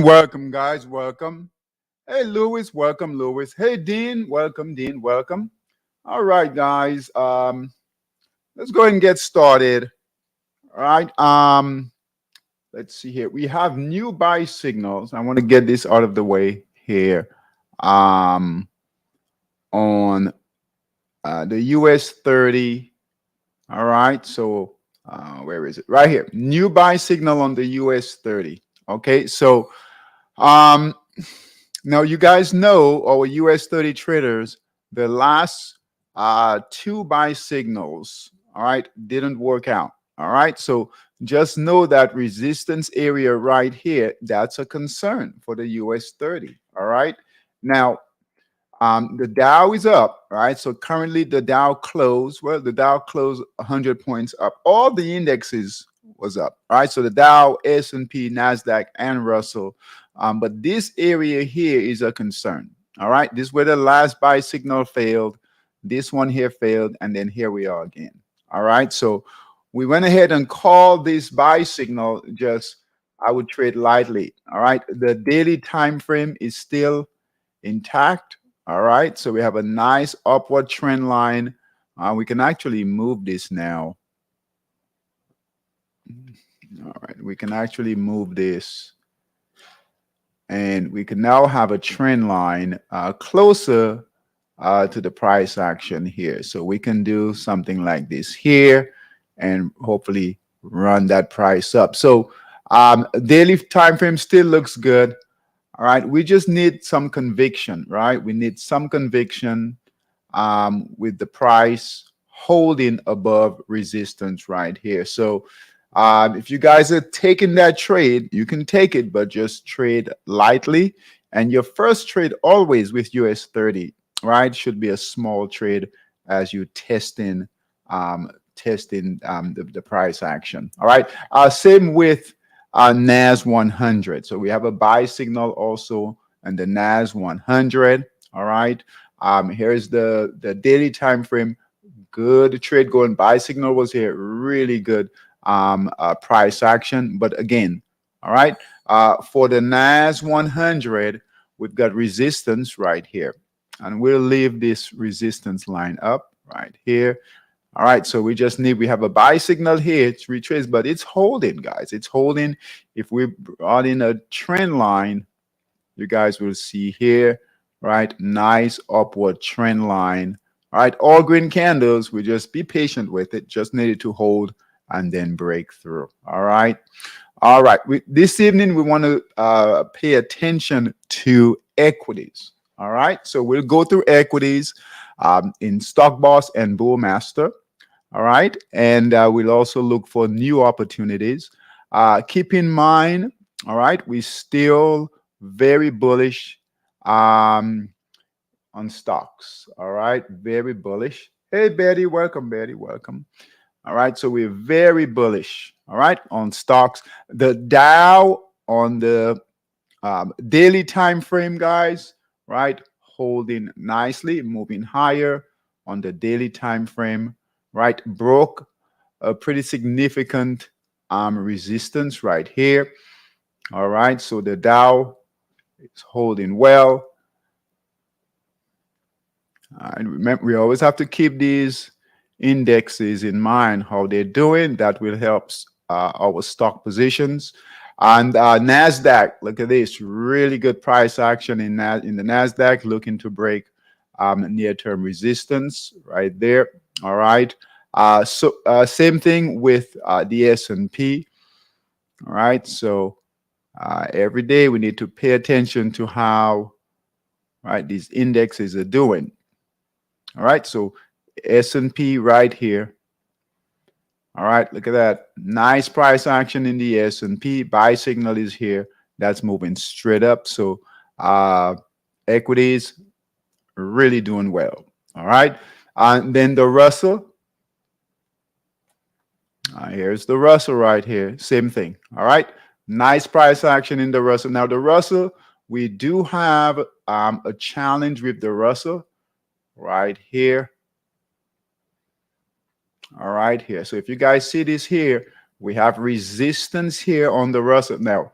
welcome, guys. Welcome. Hey, Lewis. Welcome, Lewis. Hey, Dean. Welcome, Dean. Welcome. All right, guys. Let's go ahead and get started. All right. Let's see here. We have new buy signals. I want to get this out of the way here. On the US 30. All right. So where is it? Right here. New buy signal on the US 30. Okay. So now you guys know, our US 30 traders, the last two buy signals, all right, didn't work out. All right. So just know that resistance area right here, that's a concern for the US 30. All right. Now, the Dow is up, right? So currently the Dow closed, well, the Dow closed 100 points up. All the indexes was up, all right? So the Dow, S&P, NASDAQ, and Russell. But this area here is a concern, all right? This is where the last buy signal failed. This one here failed, and then here we are again, all right? So we went ahead and called this buy signal. Just, I would trade lightly, all right? The daily time frame is still intact. All right, so we have a nice upward trend line. We can actually move this now. All right, we can actually move this. And we can now have a trend line closer to the price action here. So we can do something like this here and hopefully run that price up. So daily time frame still looks good. All right, we just need some conviction, right? We need some conviction with the price holding above resistance right here. So if you guys are taking that trade, you can take it, but just trade lightly. And your first trade always with US 30, right, should be a small trade as you testing the price action. All right, same with NAS 100. So we have a buy signal also and the NAS 100. All right. Here's the daily time frame. Good trade going. Buy signal was here. Really good price action. But again, all right. For the NAS 100, we've got resistance right here, and we'll leave this resistance line up right here. All right, so we have a buy signal here. It's retraced, but it's holding, guys. It's holding. If we brought in a trend line, you guys will see here, right? Nice upward trend line. All right, all green candles. We just be patient with it. Just needed to hold and then break through. All right. All right. This evening, we want to pay attention to equities. All right, so we'll go through equities in Stock Boss and Bullmaster. All right, and we'll also look for new opportunities. Keep in mind, all right, we're still very bullish on stocks. All right, very bullish. Hey, Betty, welcome, Betty, welcome. All right, so we're very bullish, all right, on stocks. The Dow on the daily time frame, guys, right, holding nicely, moving higher on the daily time frame. Right, broke a pretty significant resistance right here. All right, so the Dow is holding well. And remember, we always have to keep these indexes in mind, how they're doing. That will help our stock positions. And NASDAQ, look at this, really good price action in the NASDAQ, looking to break near-term resistance right there. All right. Same thing with the S&P. All right. So every day we need to pay attention to how, right, these indexes are doing. All right. So S&P right here. All right. Look at that. Nice price action in the S&P. Buy signal is here. That's moving straight up. So equities really doing well. All right. And then the Russell. Here's the Russell right here. Same thing. All right. Nice price action in the Russell. Now, the Russell, we do have a challenge with the Russell right here. All right, here. So if you guys see this here, we have resistance here on the Russell. Now,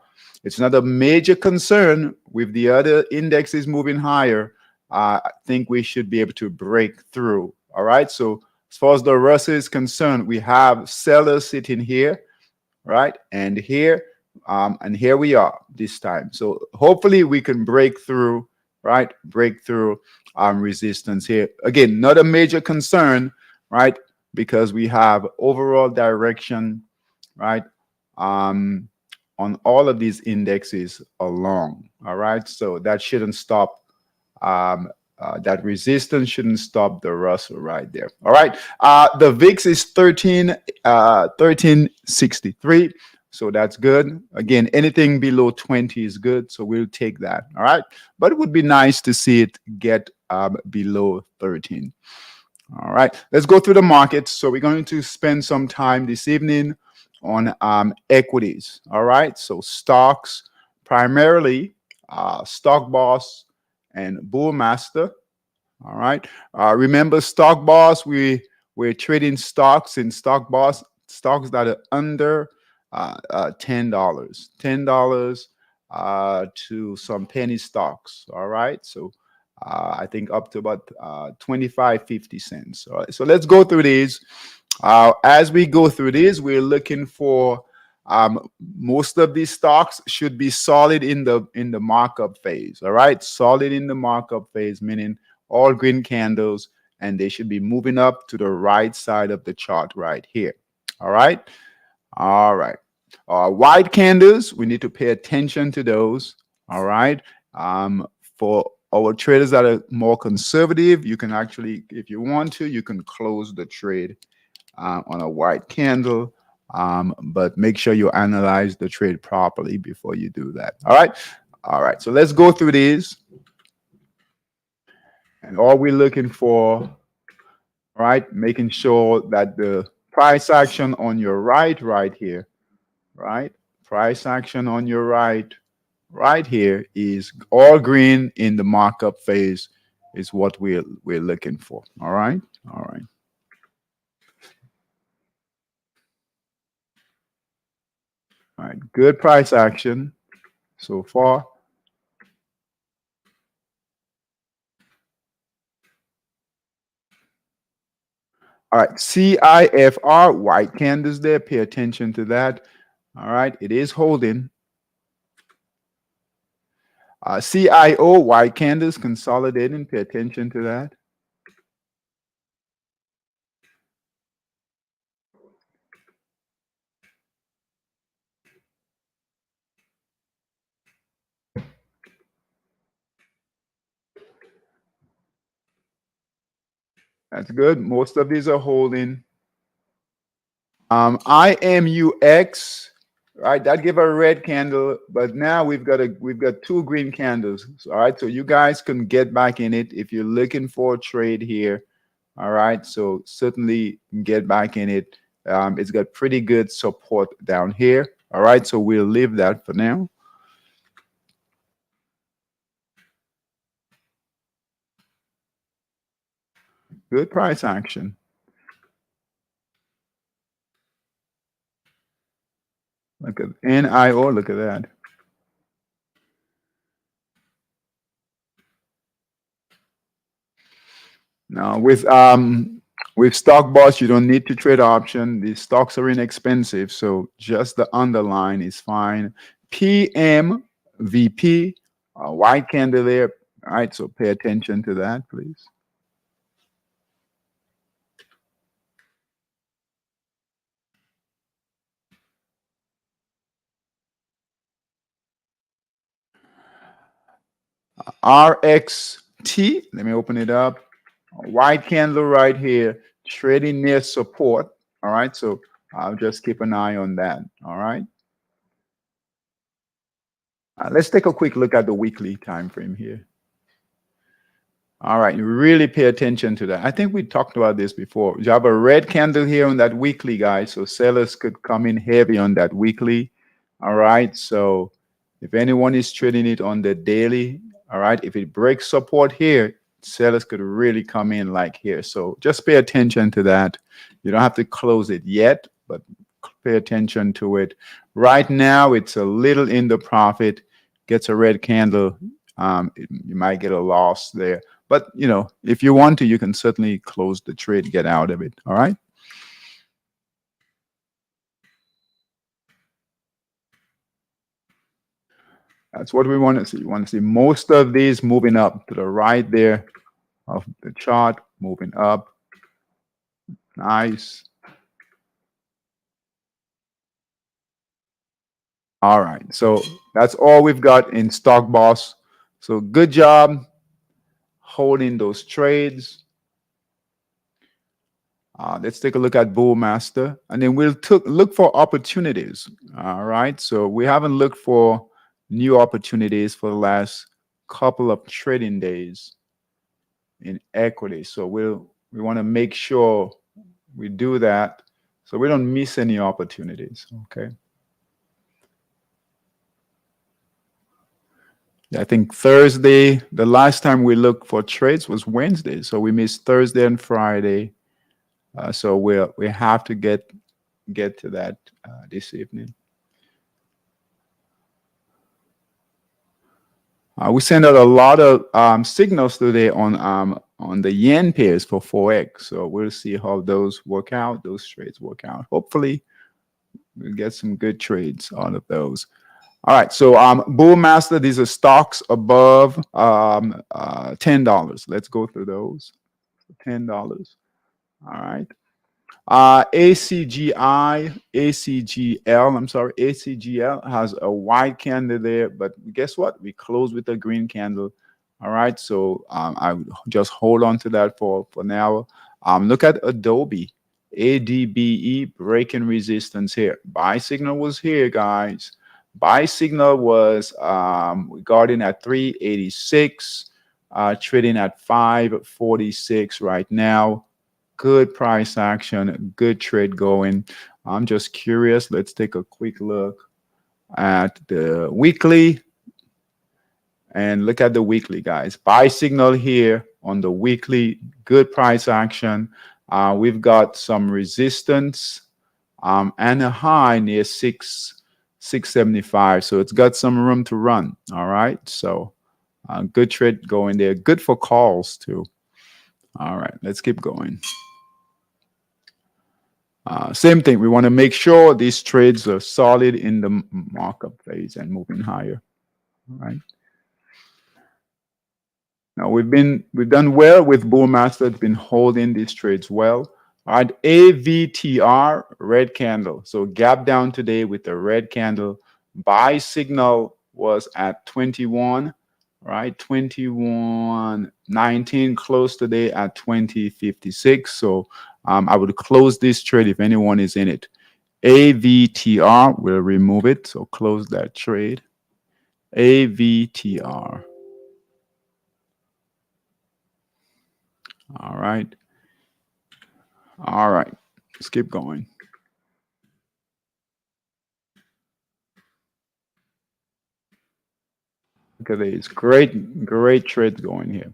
It's not a major concern with the other indexes moving higher. I think we should be able to break through. All right. So as far as the Russell is concerned, we have sellers sitting here, right? And here we are this time. So hopefully we can break through, right? Break through resistance here. Again, not a major concern, right? Because we have overall direction, right? On all of these indexes along. All right. So that shouldn't stop. That resistance shouldn't stop the Russell right there. All right. The VIX is 1363. So that's good. Again, anything below 20 is good. So we'll take that. All right. But it would be nice to see it get below 13. All right. Let's go through the markets. So we're going to spend some time this evening on equities. All right. So stocks, primarily Stock Boss and Bullmaster. All right. Remember, Stock Boss, we're trading stocks in Stock Boss, stocks that are under $10, $10 to some penny stocks. All right. So I think up to about 25, 50 cents. All right. So let's go through these. As we go through this, we're looking for most of these stocks should be solid in the markup phase. All right, solid in the markup phase, meaning all green candles, and they should be moving up to the right side of the chart right here. All right, all right. White candles, we need to pay attention to those. All right. For our traders that are more conservative, you can actually, if you want to, you can close the trade on a white candle, but make sure you analyze the trade properly before you do that. All right. All right. So let's go through these. And all we're looking for, all right, making sure that the price action on your right here, right? Price action on your right here is all green in the markup phase is what we're looking for. All right. All right. All right, good price action so far. All right, CIFR, white candles there. Pay attention to that. All right, it is holding. CIO, white candles consolidating. Pay attention to that. That's good. Most of these are holding. IMUX, right? That give a red candle, but now we've got two green candles. All right, so you guys can get back in it if you're looking for a trade here. All right, so certainly get back in it. It's got pretty good support down here. All right, so we'll leave that for now. Good price action. Look at NIO, look at that. Now with Stock Boss, you don't need to trade option. These stocks are inexpensive, so just the underline is fine. PMVP, white candle there. All right, so pay attention to that, please. RXT, let me open it up. White candle right here, trading near support. All right, so I'll just keep an eye on that. All right. Let's take a quick look at the weekly time frame here. All right, really pay attention to that. I think we talked about this before. You have a red candle here on that weekly, guys, so sellers could come in heavy on that weekly. All right, so if anyone is trading it on the daily, all right, if it breaks support here, sellers could really come in like here. So just pay attention to that. You don't have to close it yet, but pay attention to it. Right now, it's a little in the profit. Gets a red candle. You might get a loss there. But, if you want to, you can certainly close the trade, get out of it. All right. That's what we want to see. You want to see most of these moving up to the right there of the chart, moving up. Nice. All right. So that's all we've got in Stock Boss. So good job holding those trades. Let's take a look at Bullmaster, and then we'll look for opportunities. All right. So we haven't looked for new opportunities for the last couple of trading days in equity. So we want to make sure we do that so we don't miss any opportunities. Okay. Yeah, I think Thursday, the last time we looked for trades was Wednesday. So we missed Thursday and Friday. So we have to get to that this evening. We sent out a lot of signals today on the yen pairs for Forex. So we'll see how those work out. Those trades work out. Hopefully, we'll get some good trades out of those. All right. So Bullmaster, these are stocks above $10. Let's go through those. $10. All right. ACGL has a white candle there, but guess what? We closed with a green candle. All right, so I would just hold on to that for now. Look at Adobe, ADBE breaking resistance here. Buy signal was here, guys. Buy signal was regarding at 386, trading at 546 right now. Good price action, good trade going. I'm just curious. Let's take a quick look at the weekly and look at the weekly, guys. Buy signal here on the weekly, good price action. We've got some resistance and a high near 675. So it's got some room to run. All right. So good trade going there. Good for calls too. All right. Let's keep going. Same thing. We want to make sure these trades are solid in the markup phase and moving higher. All right. Now we've done well with Bullmaster. It's been holding these trades well. All right. AVTR red candle. So gap down today with the red candle. Buy signal was at 21. Right. 21.19 close today at 20.56. So I would close this trade if anyone is in it. AVTR, we'll remove it. So close that trade. AVTR. All right. All right. Let's keep going. Look at these. Great trades going here.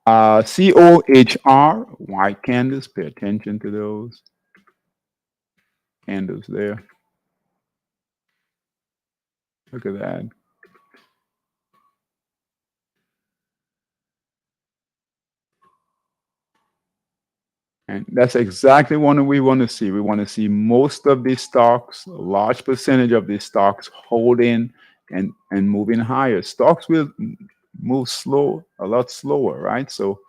COHR, white candles. Pay attention to those candles there. Look at that. And that's exactly what we want to see. We want to see most of these stocks, a large percentage of these stocks holding and moving higher. Stocks will move slow, a lot slower, right? So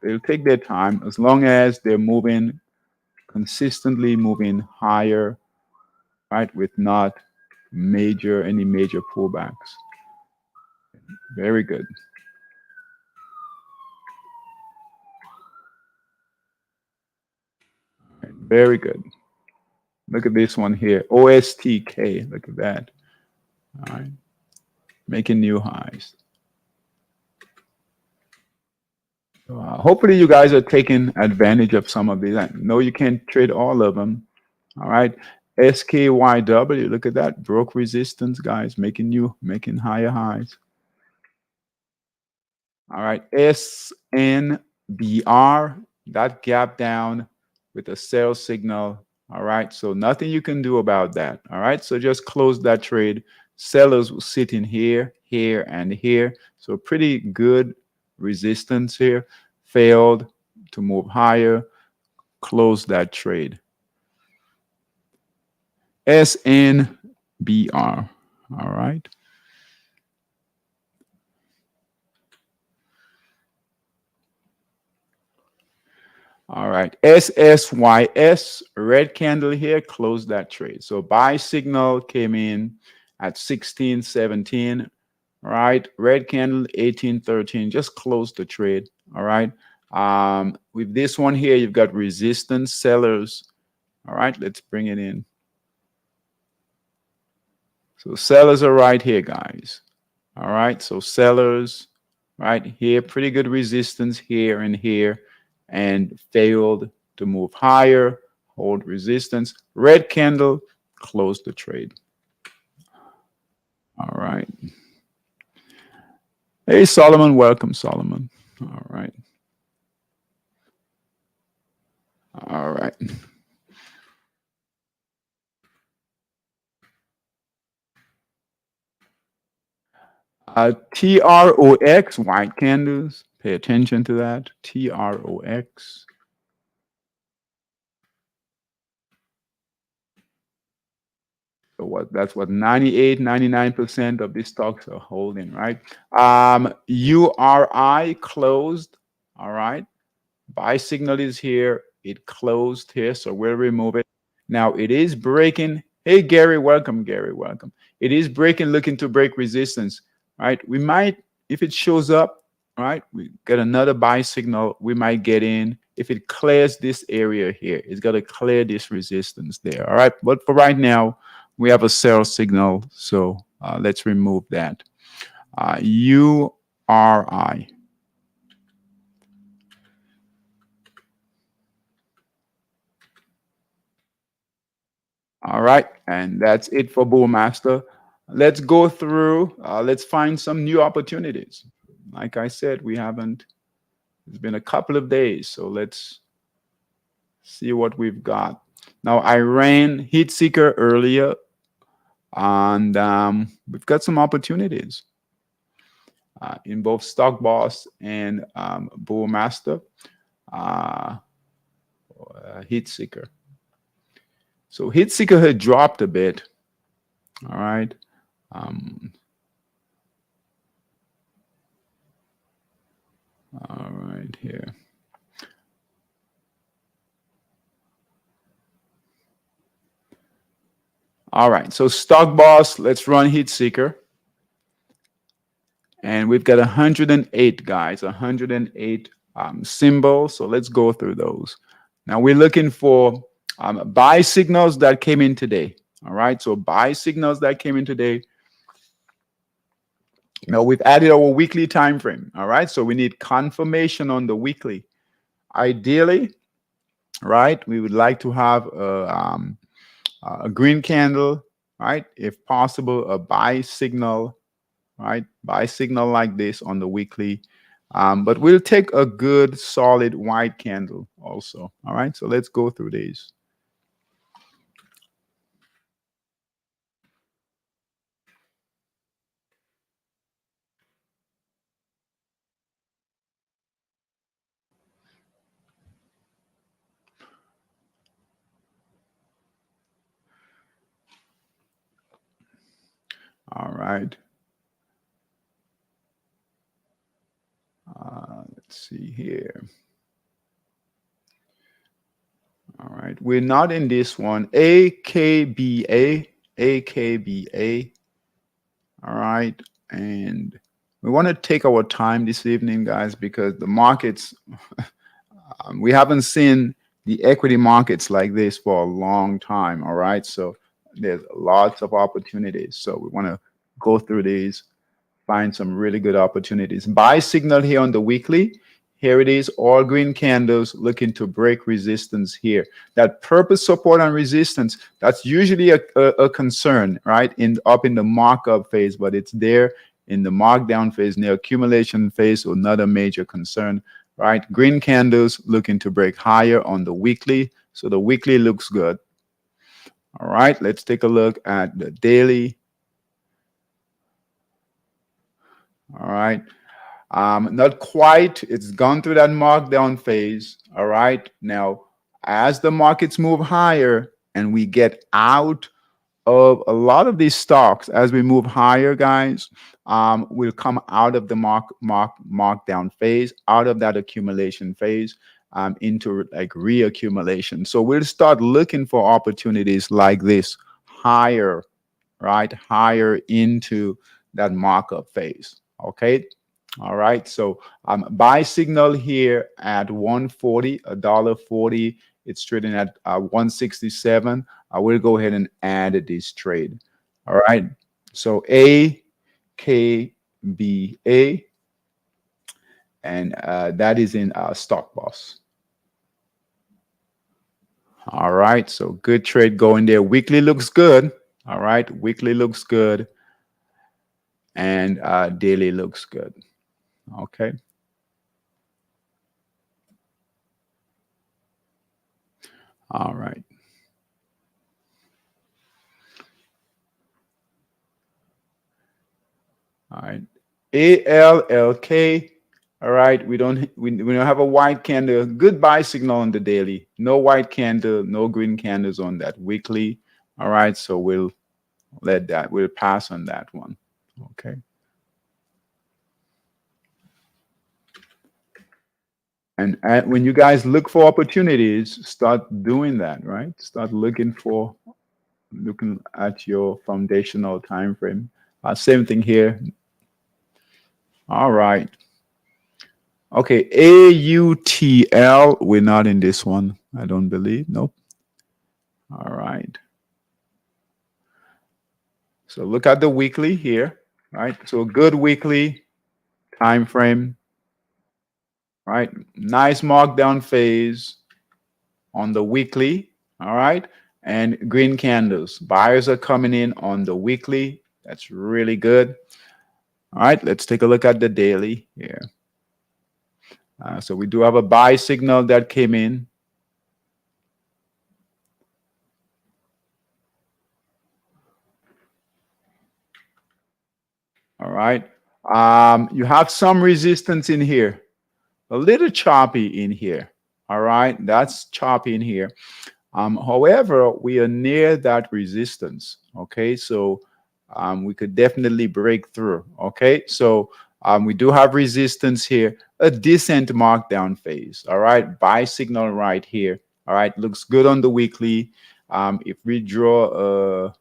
they'll take their time as long as they're moving consistently, moving higher, right? With not any major pullbacks. Very good. Very good. Look at this one here. OSTK. Look at that. All right. Making new highs. Hopefully you guys are taking advantage of some of these. I know you can't trade all of them. All right. SKYW, look at that. Broke resistance, guys, making higher highs. All right. SNBR, that gap down with a sell signal All right, so nothing you can do about that. All right, so just close that trade. Sellers will sit in here, here, and here. So pretty good resistance here. Failed to move higher. Close that trade. SNBR. All right. All right, SSYS, red candle here, close that trade. So buy signal came in at 16.17, right? Red candle 18.13, just close the trade, all right? With this one here, you've got resistance sellers, all right? Let's bring it in. So sellers are right here, guys, all right? So sellers right here, pretty good resistance here and here, and failed to move higher, hold resistance. Red candle, close the trade. All right. Hey, Solomon, welcome, Solomon. All right. All right. TROX, white candles. Pay attention to that. TROX. So that's what 98, 99% of these stocks are holding, right? URI closed. All right. Buy signal is here. It closed here, so we'll remove it. Now it is breaking. Hey, Gary, welcome, Gary, welcome. It is breaking, looking to break resistance, right? We might, if it shows up, right, we get another buy signal, we might get in. If it clears this area here, it's got to clear this resistance there, all right? But for right now, we have a sell signal, so let's remove that. URI. All right, and that's it for Bullmaster. Let's go through, let's find some new opportunities. Like I said, we haven't, it's been a couple of days, so let's see what we've got. Now, I ran Heat Seeker earlier, and we've got some opportunities in both Stock Boss and Bullmaster, Heat Seeker. So Heat Seeker had dropped a bit. All right. All right, here. All right, so Stock Boss, let's run Heat Seeker. And we've got 108, guys, 108 symbols. So let's go through those. Now we're looking for buy signals that came in today. All right, so buy signals that came in today. Now we've added our weekly time frame. All right, so we need confirmation on the weekly. Ideally, right, we would like to have a green candle, right? If possible, a buy signal, right? Buy signal like this on the weekly. But we'll take a good solid white candle also. All right, so let's go through these. All right. Let's see here. All right, we're not in this one. AKBA, AKBA. All right, and we want to take our time this evening, guys, because the markets, we haven't seen the equity markets like this for a long time. All right, so there's lots of opportunities. So we want to go through these, find some really good opportunities. Buy signal here on the weekly. Here it is, all green candles looking to break resistance here. That purple support and resistance, that's usually a concern, right? Up in the markup phase, but it's there in the markdown phase, near accumulation phase, so not a major concern, right? Green candles looking to break higher on the weekly. So the weekly looks good. All right, let's take a look at the daily. All right. Not quite. It's gone through that markdown phase. All right. Now, as the markets move higher and we get out of a lot of these stocks, as we move higher, guys, we'll come out of the markdown phase, out of that accumulation phase, into like reaccumulation. So we'll start looking for opportunities like this higher, right? Higher into that markup phase. Okay. All right. So buy signal here at 140, $1.40. It's trading at 167. I will go ahead and add this trade. All right. So AKBA, and that is in Stock Boss. All right. So good trade going there. Weekly looks good. All right. Weekly looks good. And daily looks good. Okay. All right. All right. ALLK. All right. We don't have a white candle. Good buy signal on the daily. No white candle, no green candles on that weekly. All right. So we'll pass on that one. Okay. And when you guys look for opportunities, start doing that, right? Start looking at your foundational time frame. Same thing here. All right. Okay, AUTL. We're not in this one, I don't believe. Nope. All right. So look at the weekly here, right? So good weekly time frame, right? Nice markdown phase on the weekly, all right? And green candles. Buyers are coming in on the weekly. That's really good. All right, let's take a look at the daily here. So we do have a buy signal that came in. All right. You have some resistance in here, a little choppy in here. All right. That's choppy in here. However, we are near that resistance. Okay. So we could definitely break through. Okay. So we do have resistance here, a decent markdown phase. All right. Buy signal right here. All right. Looks good on the weekly. If we draw a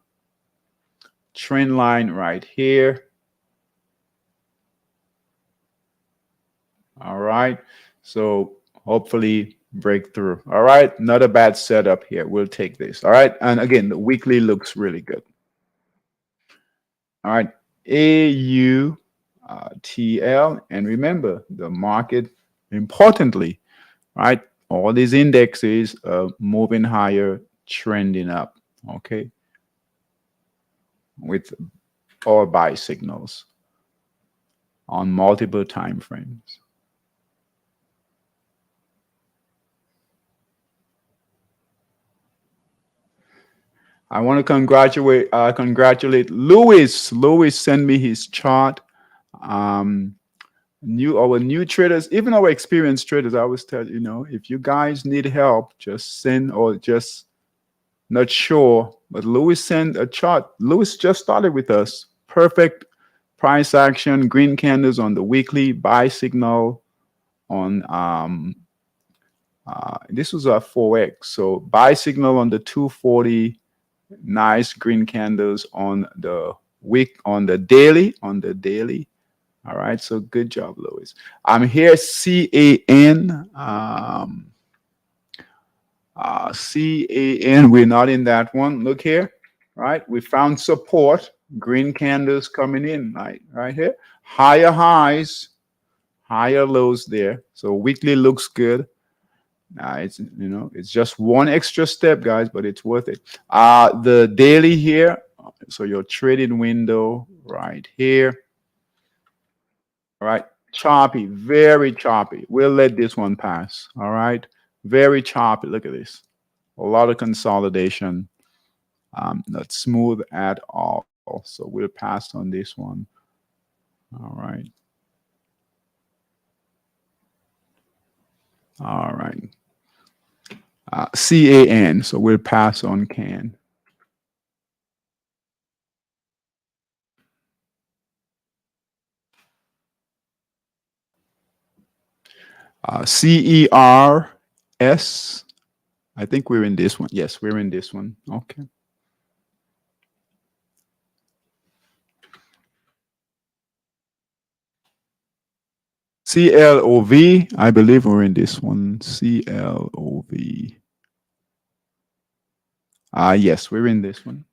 trend line right here. All right. So hopefully breakthrough. All right. Not a bad setup here. We'll take this. All right. And again, the weekly looks really good. All right. AUTL. And remember, the market, importantly, right? All these indexes are moving higher, trending up. Okay. With all buy signals on multiple time frames. I want to congratulate Louis. Louis sent me his chart. Our new traders, even our experienced traders, I always tell you, if you guys need help, just send, or just not sure. But Louis sent a chart. Louis just started with us. Perfect price action, green candles on the weekly, buy signal on this was a 4x. So buy signal on the 240. Nice green candles on the daily. All right, so good job, Louis. I'm here, CAN. CAN, we're not in that one. Look here, right? We found support, green candles coming in, right here. Higher highs, higher lows there. So weekly looks good. It's just one extra step, guys, but it's worth it. The daily here, so your trading window right here. All right, choppy, very choppy. We'll let this one pass. All right, very choppy. Look at this, a lot of consolidation. Not smooth at all. So we'll pass on this one. All right. All right. CAN. So we'll pass on CAN. CERS. I think we're in this one. Yes, we're in this one. Okay. CLOV. I believe we're in this one. CLOV. Yes, we're in this one.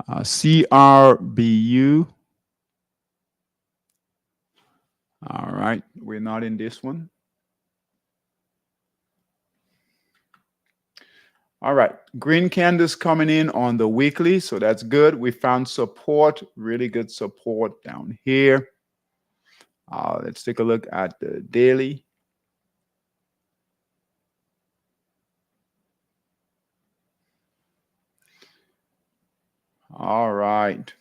CRBU. All right, we're not in this one. All right, green candles coming in on the weekly, so that's good. We found support, really good support down here. Let's take a look at the daily. All right.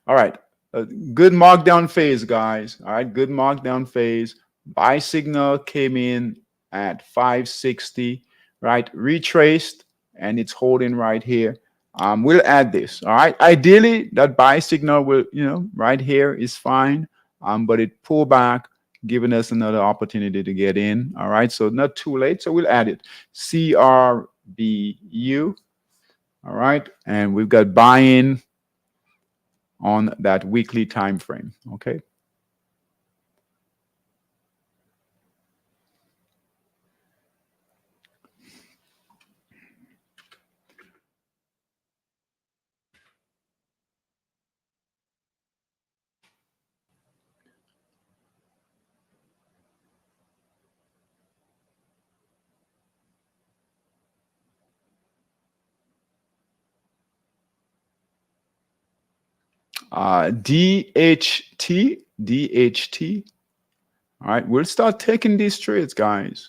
All right. Good markdown phase, guys. All right. Good markdown phase. Buy signal came in at 560, right? Retraced, and it's holding right here. We'll add this. All right. Ideally, that buy signal will, right here is fine. But it pulled back, giving us another opportunity to get in. All right. So not too late. So we'll add it. CRBU. All right. And we've got buy-in on that weekly time frame. Okay. DHT. All right, we'll start taking these trades, guys.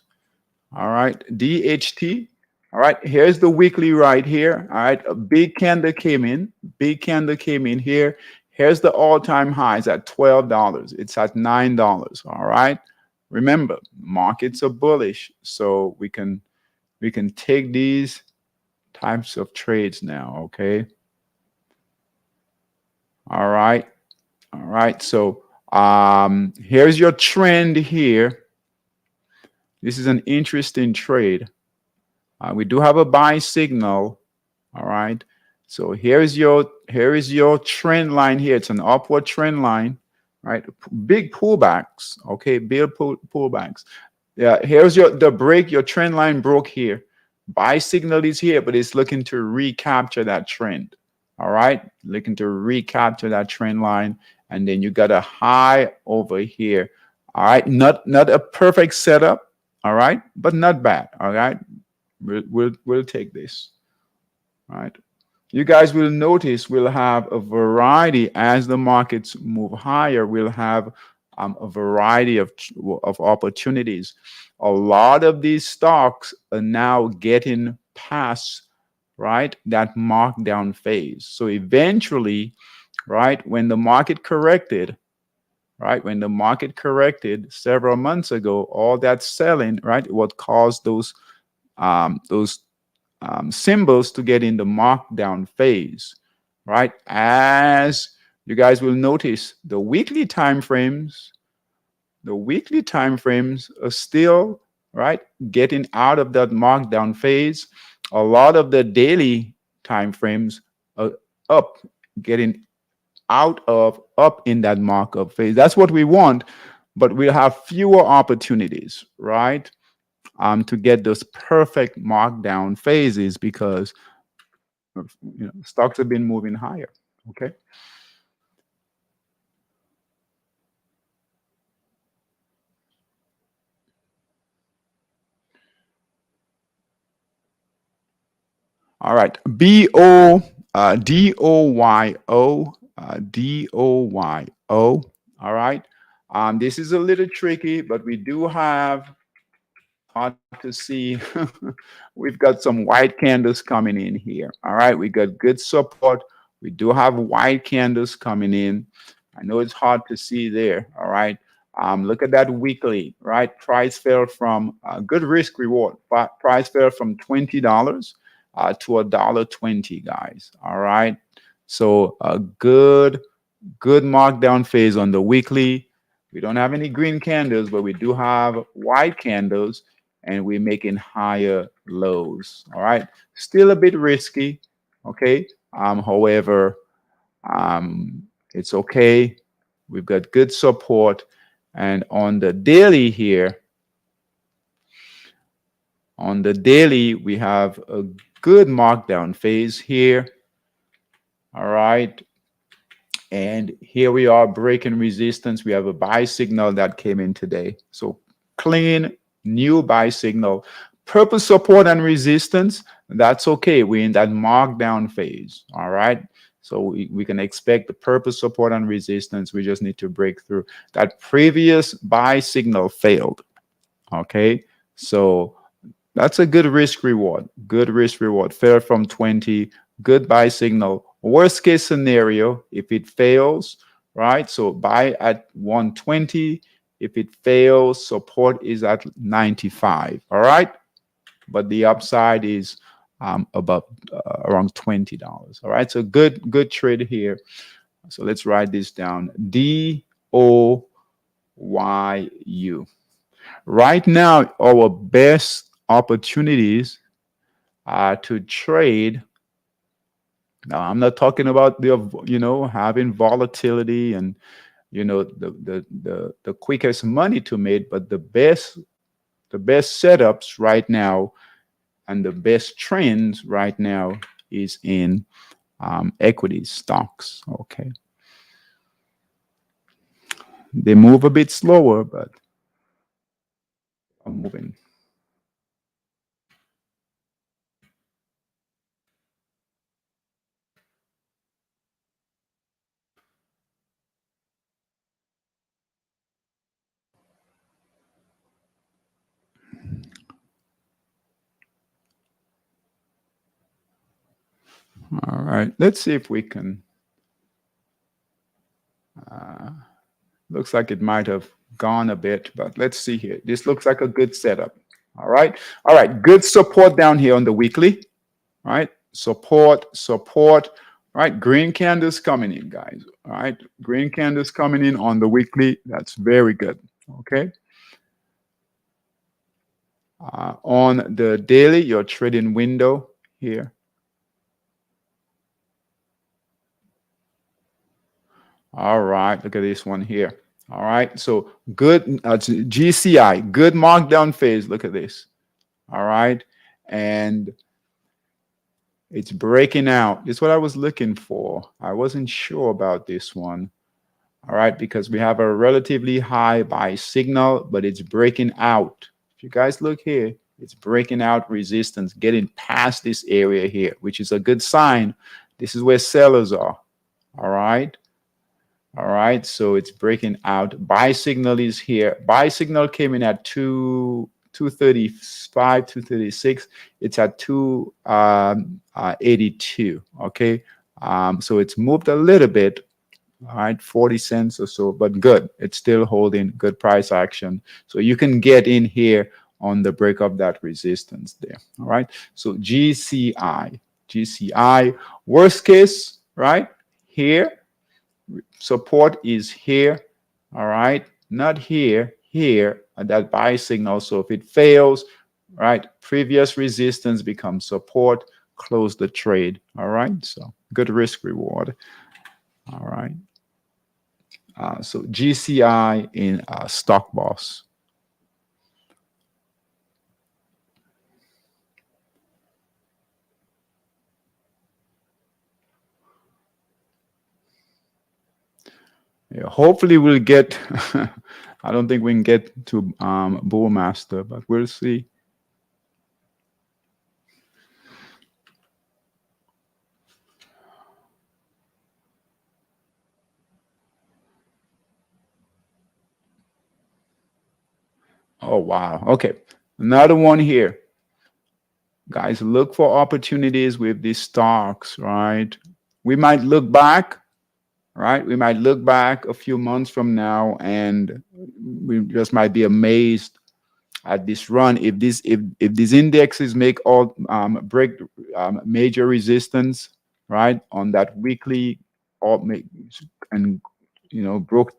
All right, DHT. All right, here's the weekly right here. All right, a big candle came in. Big candle came in here. Here's the all-time highs at $12. It's at $9. All right. Remember, markets are bullish, so we can take these types of trades now. Okay. All right. All right. So here's your trend here. This is an interesting trade. We do have a buy signal. All right. So here is your trend line here. It's an upward trend line, right? Big pullbacks. Okay, big pullbacks. Yeah. Here's the break. Your trend line broke here. Buy signal is here, but it's looking to recapture that trend. All right, looking to recapture that trend line, and then you got a high over here. All right, not a perfect setup. All right, but not bad. All right, we'll take this. All right, you guys will notice we'll have a variety as the markets move higher. We'll have a variety of opportunities. A lot of these stocks are now getting past, right, that markdown phase. So eventually, right, when the market corrected, right, when the market corrected several months ago, all that selling, right, what caused those symbols to get in the markdown phase, right? As you guys will notice, the weekly time frames are still, right, getting out of that markdown phase. A lot of the daily time frames are up, getting up in that markup phase. That's what we want, but we'll have fewer opportunities, right? To get those perfect markdown phases because stocks have been moving higher. Okay. All right. DOYO. DOYO. All right. This is a little tricky, but we do have, hard to see, we've got some white candles coming in here. All right. We got good support. We do have white candles coming in. I know it's hard to see there. All right. Look at that weekly, right? Price fell from good risk reward. Price fell from $20 to $1.20, guys. All right. So a good markdown phase on the weekly. We don't have any green candles, but we do have white candles, and we're making higher lows. All right. Still a bit risky. Okay. However, it's okay. We've got good support. And on the daily here, we have a good markdown phase here. All right. And here we are breaking resistance. We have a buy signal that came in today. So clean, new buy signal. Purple support and resistance, that's okay. We're in that markdown phase. All right. So we can expect the purple support and resistance. We just need to break through. That previous buy signal failed. Okay. So that's a good risk reward. Good risk reward. Fell from 20. Good buy signal. Worst case scenario, if it fails, right? So buy at 120. If it fails, support is at 95. All right. But the upside is about around $20. All right. So good trade here. So let's write this down. DOYU. Right now, our best opportunities to trade. Now, I'm not talking about having volatility and the quickest money to make, but the best setups right now and the best trends right now is in equities, stocks. Okay, they move a bit slower, but I'm moving. All right, let's see if we can. Looks like it might have gone a bit, but let's see here. This looks like a good setup. All right. All right. Good support down here on the weekly. All right. Support. All right. Green candles coming in, guys. All right. Green candles coming in on the weekly. That's very good. Okay. On the daily, your trading window here. All right. Look at this one here. All right. So good GCI, good markdown phase. Look at this. All right. And it's breaking out. It's what I was looking for. I wasn't sure about this one. All right. Because we have a relatively high buy signal, but it's breaking out. If you guys look here, it's breaking out resistance, getting past this area here, which is a good sign. This is where sellers are. All right. All right, so it's breaking out. Buy signal is here. Buy signal came in at 235, 236. It's at 282. Okay, so it's moved a little bit. All right, 40 cents or so, but good. It's still holding good price action. So you can get in here on the break of that resistance there. All right, so GCI, worst case, right here. Support is here, all right, not here, here at that buy signal. So if it fails, right, previous resistance becomes support, close the trade. All right, so good risk reward. All right, so GCI in Stock Boss. Yeah, hopefully we'll get. I don't think we can get to Bullmaster, but we'll see. Oh, wow. Okay. Another one here. Guys, look for opportunities with these stocks, right? We might look back, right? We might look back a few months from now and we just might be amazed at this run. If these indexes make all break major resistance, right, on that weekly, all make and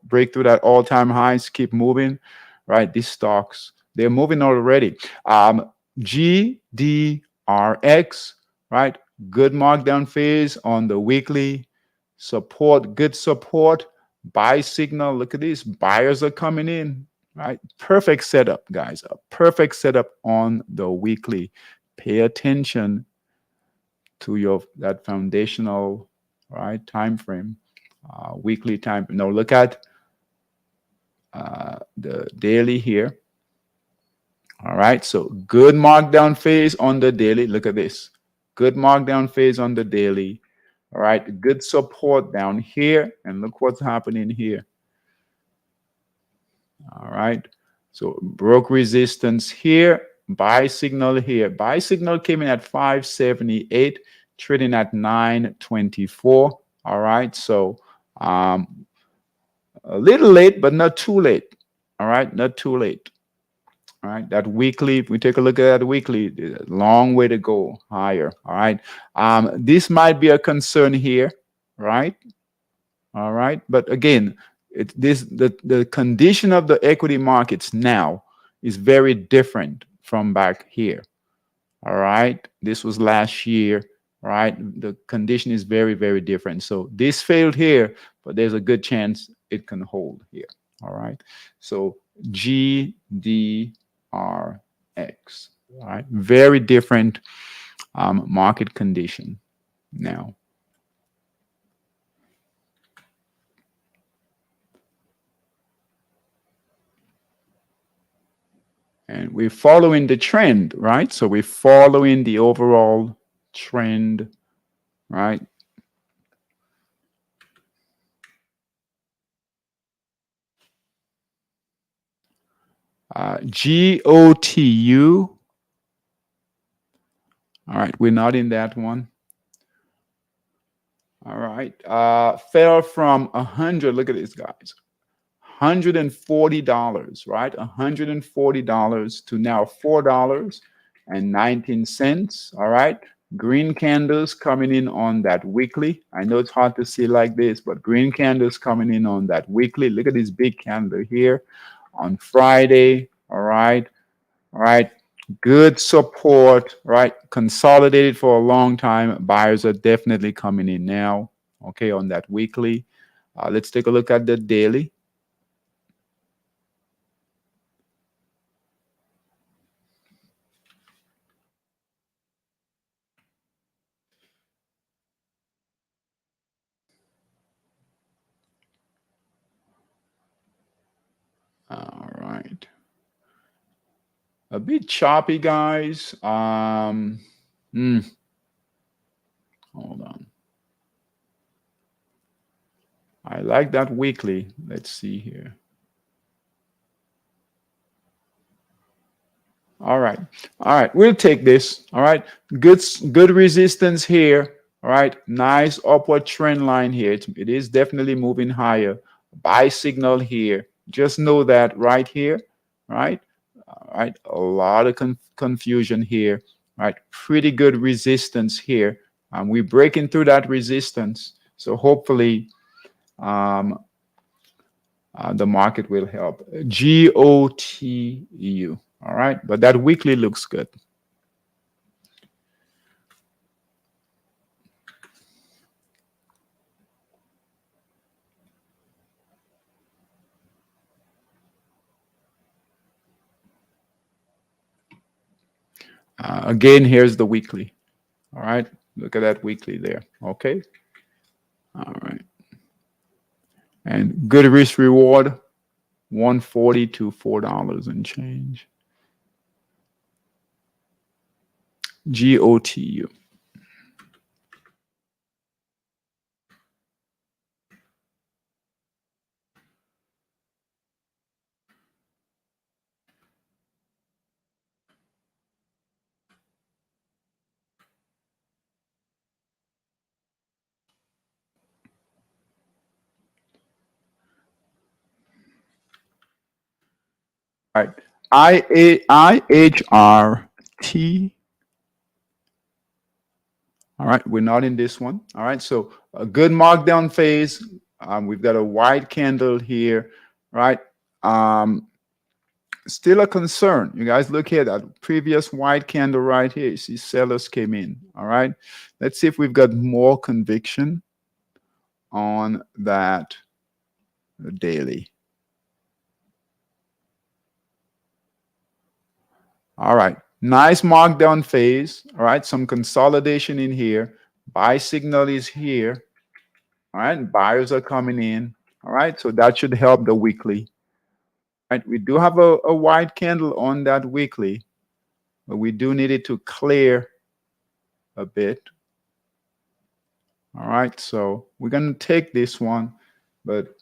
break through that all-time highs, keep moving, right? These stocks, they're moving already. GDRX, right? Good markdown phase on the weekly, support, good support, buy signal. Look at this, buyers are coming in, right? Perfect setup, guys. A perfect setup on the weekly. Pay attention to your that foundational, right, time frame, weekly time. Now look at the daily here. All right, so good markdown phase on the daily. Look at this. Good markdown phase on the daily. All right, good support down here. And look what's happening here. All right, so broke resistance here. Buy signal here. Buy signal came in at 578, trading at 924. All right, so a little late, but not too late. All right, not too late. All right, that weekly, if we take a look at that weekly, a long way to go higher. All right, this might be a concern here, right? All right, but again, the condition of the equity markets now is very different from back here. All right, this was last year. Right, the condition is very, very different. So this failed here, but there's a good chance it can hold here. All right, so GDRX. All right, very different market condition now. And we're following the trend, right? So we're following the overall trend, right? GOTU. All right, we're not in that one. All right, fell from 100. Look at this, guys. $140, right? $140 to now $4.19. All right. Green candles coming in on that weekly. I know it's hard to see like this, but green candles coming in on that weekly. Look at this big candle here on Friday. All right. All right. Good support, right? Consolidated for a long time. Buyers are definitely coming in now. Okay, on that weekly. Let's take a look at the daily. All right. A bit choppy, guys. Hold on. I like that weekly. Let's see here. All right. All right. We'll take this. All right. Good resistance here. All right. Nice upward trend line here. It is definitely moving higher. Buy signal here. Just know that right here. Right. All right. A lot of confusion here. Right. Pretty good resistance here. We're breaking through that resistance. So hopefully the market will help. GOTU. All right. But that weekly looks good. Again, here's the weekly. All right. Look at that weekly there. Okay. All right. And good risk reward, 140 to $4 and change. GOTU. All right. IHRT. All right, we're not in this one. All right, so a good markdown phase. We've got a white candle here, right? Still a concern. You guys look here, that previous white candle right here. You see sellers came in. All right, let's see if we've got more conviction on that daily. All right, nice markdown phase. All right, some consolidation in here. Buy signal is here. All right, buyers are coming in. All right, so that should help the weekly. All right, we do have a white candle on that weekly, but we do need it to clear a bit. All right, so we're going to take this one, but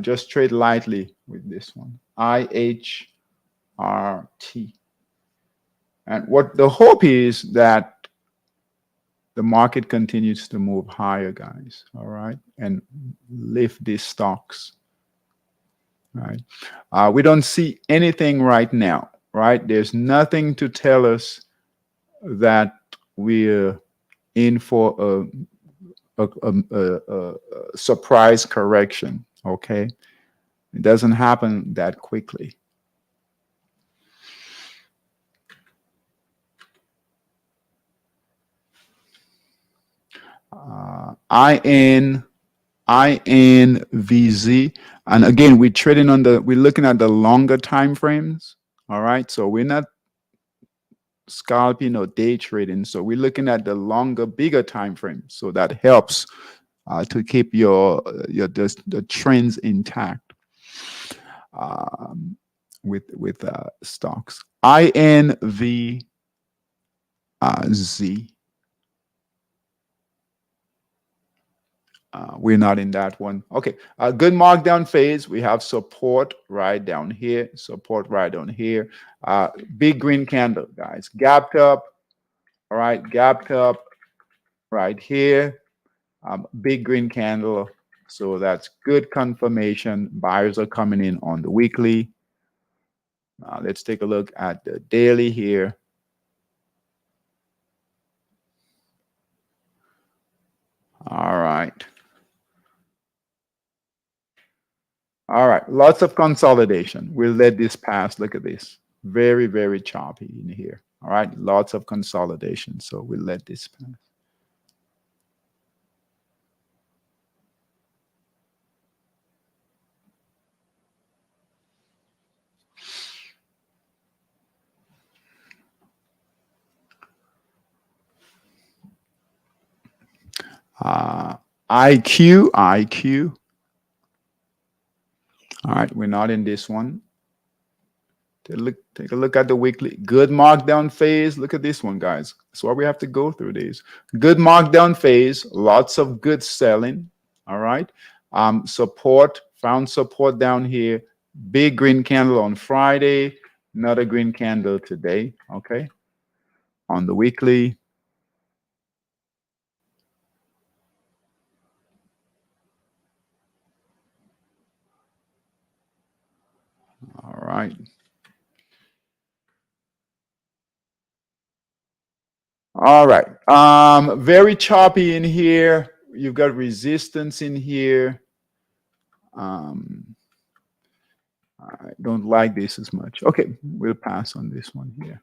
just trade lightly with this one. IHRT. And what the hope is that the market continues to move higher, guys. All right, and lift these stocks. Right. We don't see anything right now, right? There's nothing to tell us that we're in for a surprise correction, okay? It doesn't happen that quickly. INVZ, and again, we're trading on we're looking at the longer time frames. All right, so we're not scalping or day trading, so we're looking at the longer, bigger time frame. So that helps to keep the trends intact with stocks. INVZ. We're not in that one. Okay, good markdown phase. We have support right down here, support right down here. Big green candle, guys. Gapped up. All right, gapped up right here. Big green candle. So that's good confirmation. Buyers are coming in on the weekly. Let's take a look at the daily here. All right. All right, lots of consolidation. We'll let this pass. Look at this. Very, very choppy in here. All right, lots of consolidation. So we'll let this pass. IQ. All right, we're not in this one. Take a look at the weekly. Good markdown phase. Look at this one, guys. That's why we have to go through these. Good markdown phase. Lots of good selling. All right. Support. Found support down here. Big green candle on Friday. Another green candle today. Okay. On the weekly. All right. All right. Very choppy in here. You've got resistance in here. I don't like this as much. Okay, we'll pass on this one here.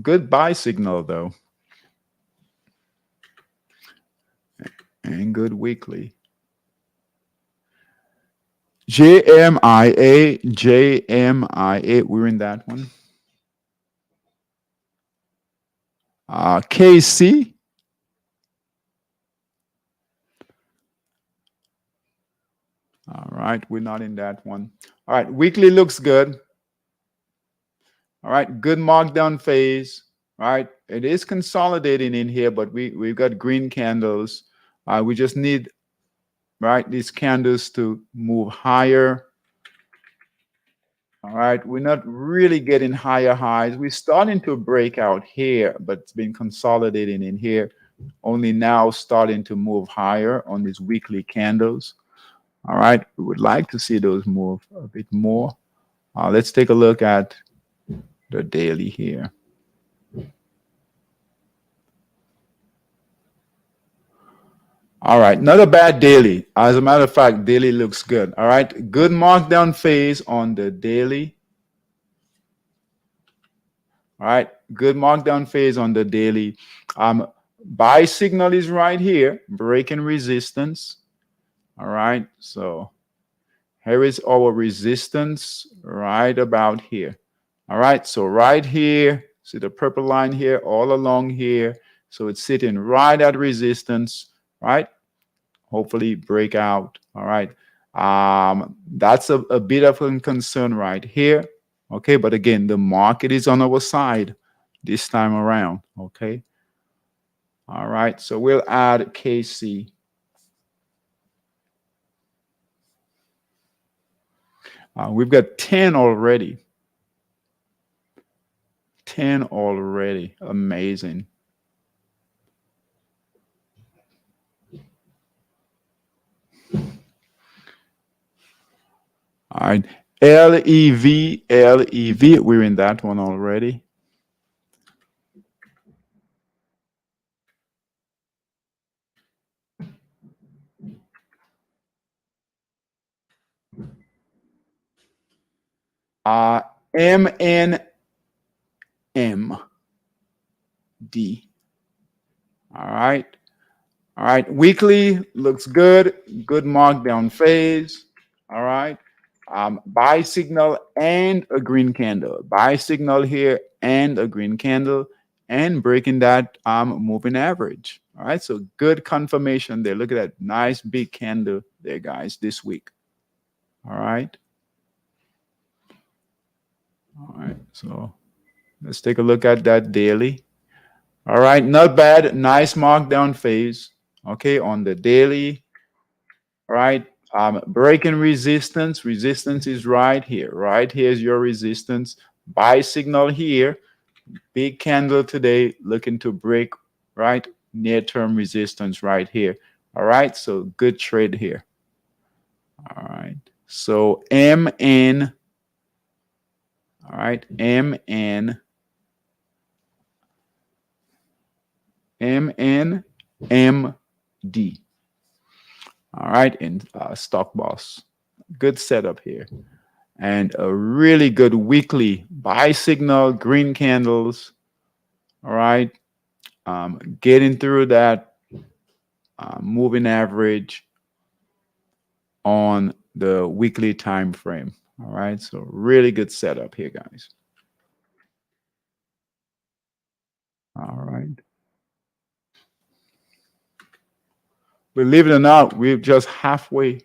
Good buy signal though, and good weekly. JMIA, we're in that one. KC. All right, we're not in that one. All right, weekly looks good. All right, good markdown phase. All right, it is consolidating in here, but we've got green candles. We just need, right, these candles to move higher. All right, we're not really getting higher highs. We're starting to break out here, but it's been consolidating in here. Only now starting to move higher on these weekly candles. All right, we would like to see those move a bit more. Let's take a look at the daily here. All right, not a bad daily. As a matter of fact, daily looks good. All right, good markdown phase on the daily. All right, good markdown phase on the daily. Buy signal is right here, breaking resistance. All right, so here is our resistance right about here. All right, so right here, see the purple line here, all along here. So it's sitting right at resistance, right? Hopefully break out. All right. That's a bit of a concern right here. Okay, but again, the market is on our side this time around. Okay. All right, so we'll add KC. We've got 10 already. 10 already. Amazing. All right. LEV, LEV. We're in that one already. MNMD. All right. All right. Weekly looks good. Good markdown phase. All right. Buy signal and a green candle. Buy signal here and a green candle and breaking that moving average. All right. So good confirmation there. Look at that nice big candle there, guys, this week. All right. All right. So let's take a look at that daily. All right. Not bad. Nice markdown phase. Okay. On the daily. All right. Breaking resistance. Resistance is right here. Right here is your resistance. Buy signal here. Big candle today looking to break, right? Near-term resistance right here. All right. So good trade here. All right. So MN. All right. MN. MNMD. All right. And stock boss. Good setup here. And a really good weekly buy signal, green candles. All right. Getting through that moving average on the weekly time frame. All right. So really good setup here, guys. All right. Believe it or not, we're just halfway.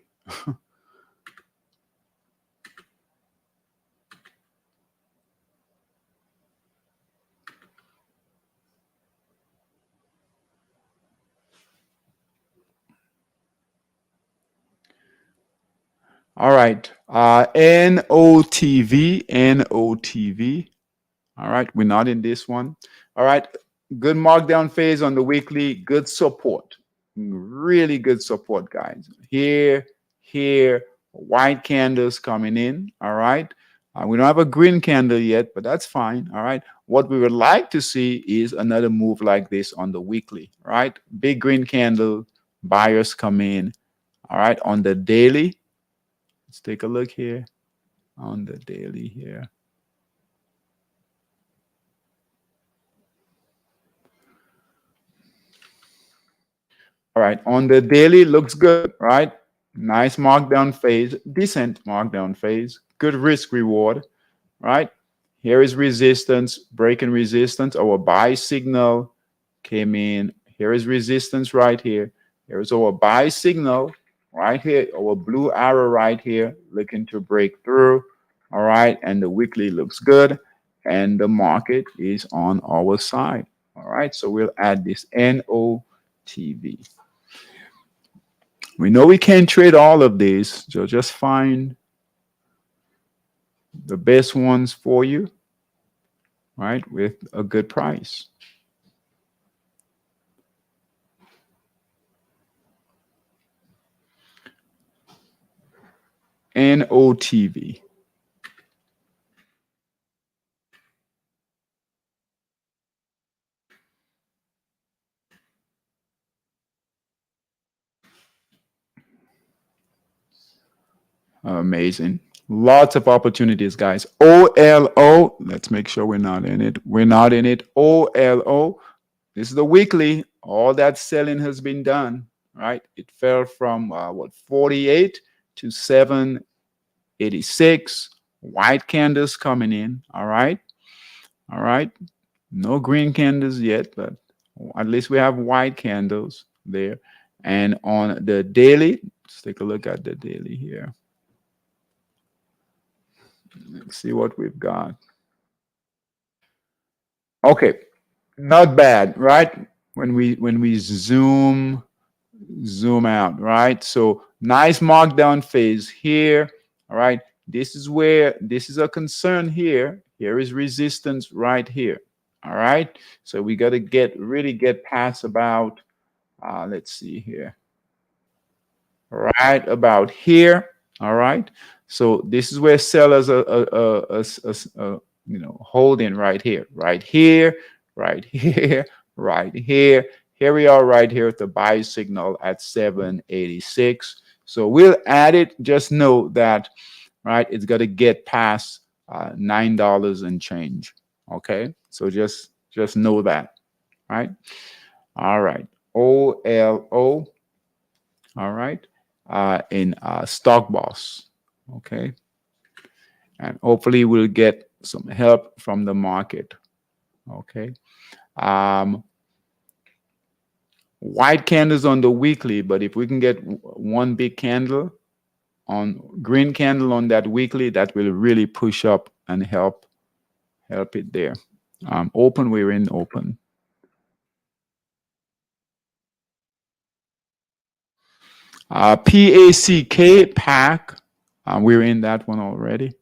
All right. NOTV, NOTV. All right. We're not in this one. All right. Good markdown phase on the weekly. Good support. Really good support, guys. Here, white candles coming in. All right. We don't have a green candle yet, but that's fine. All right. What we would like to see is another move like this on the weekly. Right. Big green candle. Buyers come in. All right. On the daily. Let's take a look here on the daily here. All right, on the daily looks good, right? Nice markdown phase, decent markdown phase, good risk reward, right? Here is resistance, breaking resistance. Our buy signal came in. Here is resistance right here. Here is our buy signal right here, our blue arrow right here, looking to break through. All right, and the weekly looks good, and the market is on our side. All right, so we'll add this NOTV. We know we can't trade all of these, so just find the best ones for you, right, with a good price. NOTV. Amazing. Lots of opportunities, guys. OLO. Let's make sure we're not in it. We're not in it. OLO. This is the weekly. All that selling has been done, right? It fell from 48 to 786. White candles coming in. All right. All right. No green candles yet, but at least we have white candles there. And on the daily, let's take a look at the daily here. Let's see what we've got. Okay, not bad, right? When we zoom out, right? So nice markdown phase here. All right. This is where this is a concern here. Here is resistance right here. All right. So we got to really get past about let's see here. Right about here. All right. So this is where sellers are holding right here, right here, right here, right here. Here we are right here at the buy signal at 786. So we'll add it. Just know that, right, it's got to get past $9 and change. Okay. So just know that. Right. All right. OLO. All right. In Stock Boss. Okay. And hopefully we'll get some help from the market. Okay. White candles on the weekly, but if we can get one big candle on green candle on that weekly, that will really push up and help it there. Open, we're in open. PACK, pack. We're in that one already.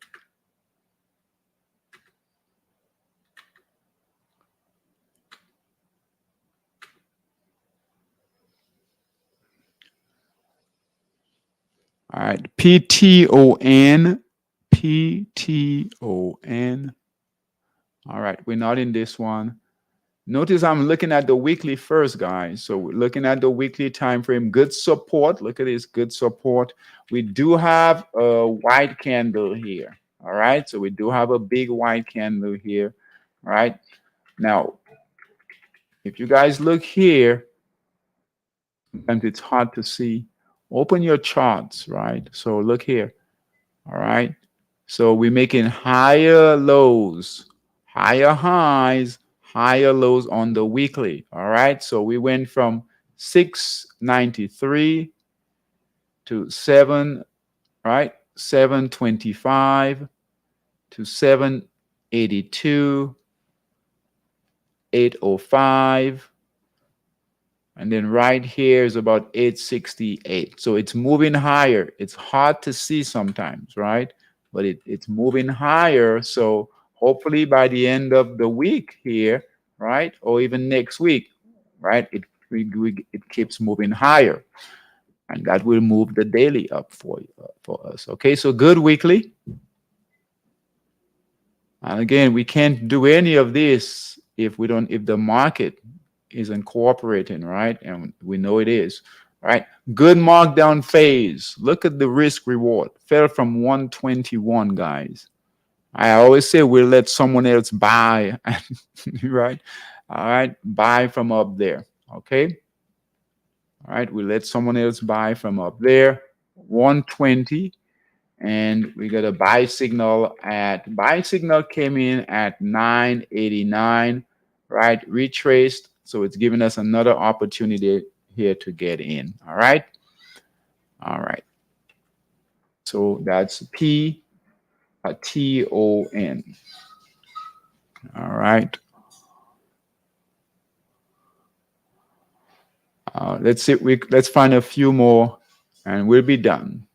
All right, PTON. PTON. All right, we're not in this one. Notice I'm looking at the weekly first, guys. So we're looking at the weekly time frame. Good support. Look at this, good support. We do have a white candle here. All right, so we do have a big white candle here. All right, now if you guys look here, sometimes it's hard to see. Open your charts, right? So look here. All right. So we're making higher lows, higher highs, higher lows on the weekly. All right. So we went from 693 to 725 to 782, 805. And then right here is about 868. So it's moving higher. It's hard to see sometimes, right? But it's moving higher. So hopefully by the end of the week here, right? Or even next week, right? It keeps moving higher. And that will move the daily up for us. Okay, so good weekly. And again, we can't do any of this if the market isn't cooperating, right? And we know it is, right? Good markdown phase. Look at the risk reward. Fell from 121, guys. I always say we'll let someone else buy, right? All right, buy from up there, okay? All right, we let someone else buy from up there, 120. And we got a buy signal came in at 989, right? Retraced. So it's giving us another opportunity here to get in. All right. All right. So that's PTON. All right. Let's see. Let's find a few more, and we'll be done.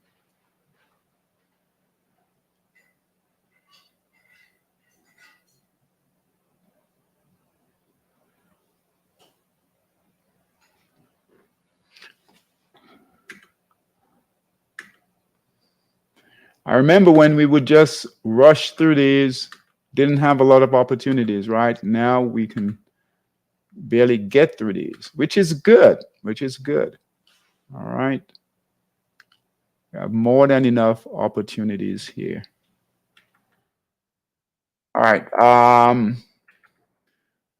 I remember when we would just rush through these, didn't have a lot of opportunities, right? Now we can barely get through these, which is good, which is good. All right. We have more than enough opportunities here. All right.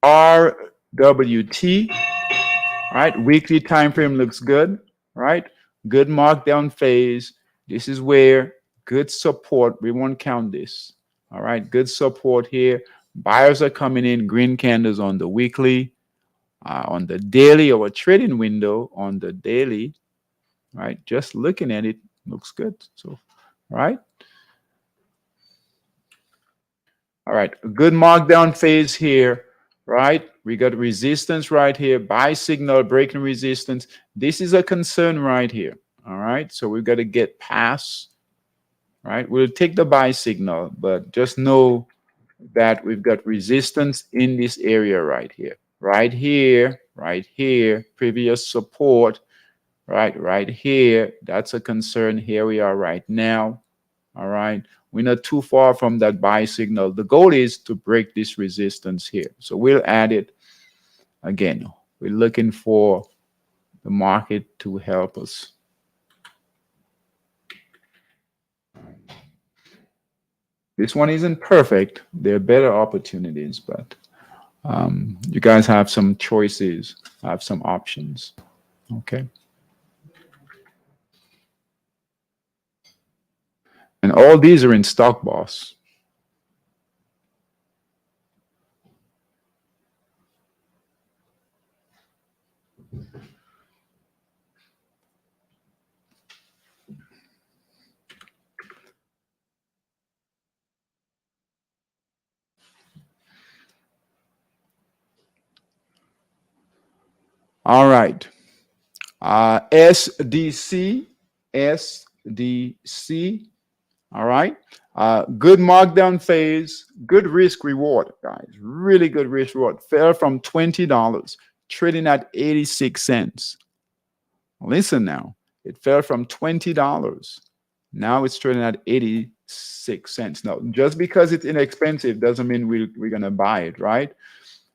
RWT, right? Weekly time frame looks good, right? Good markdown phase. This is where good support. We won't count this. All right. Good support here. Buyers are coming in. Green candles on the weekly, on the daily, or a trading window on the daily, right? Just looking at it looks good. So, right. All right, a good markdown phase here, right? We got resistance right here, buy signal, breaking resistance. This is a concern right here, all right? So we've got to get past, right? We'll take the buy signal, but just know that we've got resistance in this area right here, right here, previous support, right here. That's a concern. Here we are right now. All right. We're not too far from that buy signal. The goal is to break this resistance here. So we'll add it again. We're looking for the market to help us. This one isn't perfect. There are better opportunities, but you guys have some choices, have some options. Okay. And all these are in Stock Boss. All right. SDC, SDC. All right. Good markdown phase, good risk reward, guys. Really good risk reward. Fell from $20, trading at 86 cents. Listen now, it fell from $20. Now it's trading at 86 cents. Now, just because it's inexpensive doesn't mean we're going to buy it, right?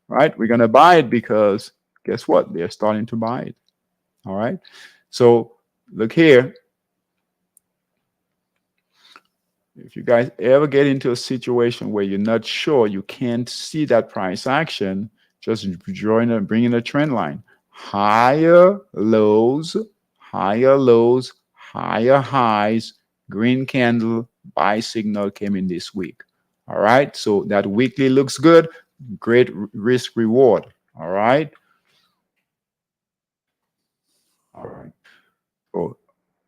Right? We're going to buy it because guess what? They're starting to buy it. All right. So look here. If you guys ever get into a situation where you're not sure, you can't see that price action, just bring in a trend line. Higher lows, higher highs, green candle, buy signal came in this week. All right. So that weekly looks good. Great risk reward. All right. All right. So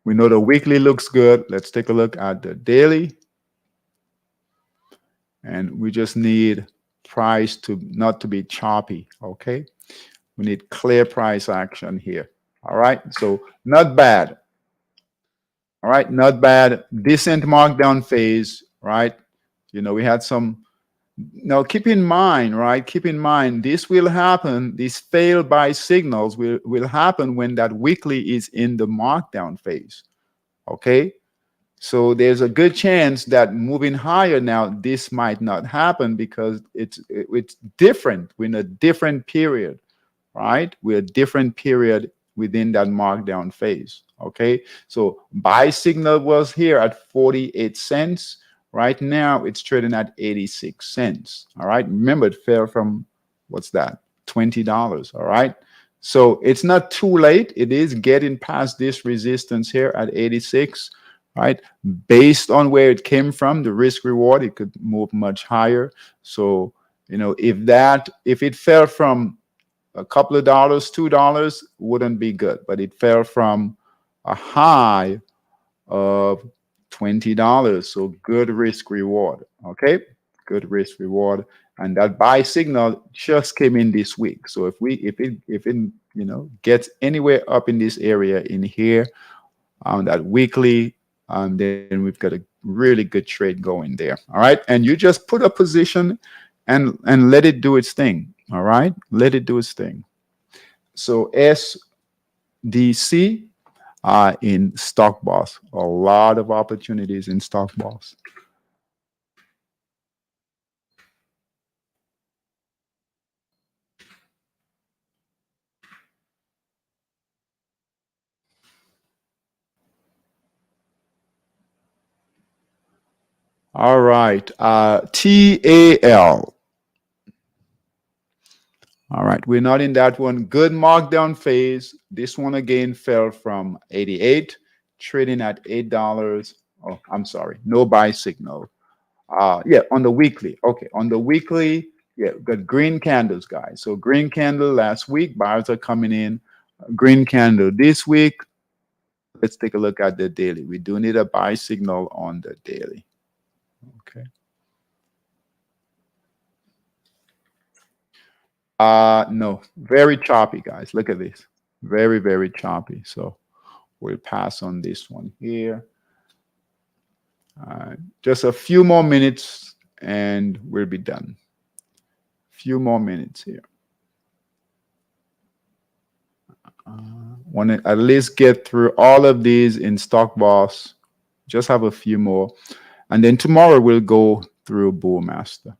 we know the weekly looks good. Let's take a look at the daily. And we just need price to not to be choppy. Okay. We need clear price action here. All right. So not bad. All right. Not bad. Decent markdown phase. Right. You know, we had some. Now keep in mind, right? Keep in mind, this will happen. These failed buy signals will happen when that weekly is in the markdown phase. Okay. So there's a good chance that moving higher now, this might not happen because it's different. We're in a different period, right? We're a different period within that markdown phase. Okay. So buy signal was here at 48 cents. Right now it's trading at 86 cents. All right. Remember, it fell from what's that? $20. All right. So it's not too late. It is getting past this resistance here at 86. Right, based on where it came from, the risk reward, it could move much higher. So, you know, if it fell from a couple of dollars, $2, wouldn't be good. But it fell from a high of $20. So good risk reward. Okay, good risk reward. And that buy signal just came in this week. So if it you know gets anywhere up in this area in here, that weekly. Then we've got a really good trade going there. All right. And you just put a position and let it do its thing. All right. Let it do its thing. So SDC, in stock boss. A lot of opportunities in stock boss. All right, TAL. All right, we're not in that one. Good markdown phase. This one again fell from 88, trading at $8. Oh, I'm sorry, no buy signal. Yeah, on the weekly. Okay, on the weekly, yeah, got green candles, guys. So green candle last week, buyers are coming in. Green candle this week. Let's take a look at the daily. We do need a buy signal on the daily. Okay. No, very choppy, guys. Look at this. Very, very choppy. So we'll pass on this one here. Just a few more minutes and we'll be done. Few more minutes here. Want to at least get through all of these in stock boss. Just have a few more. And then tomorrow we'll go through Bullmaster.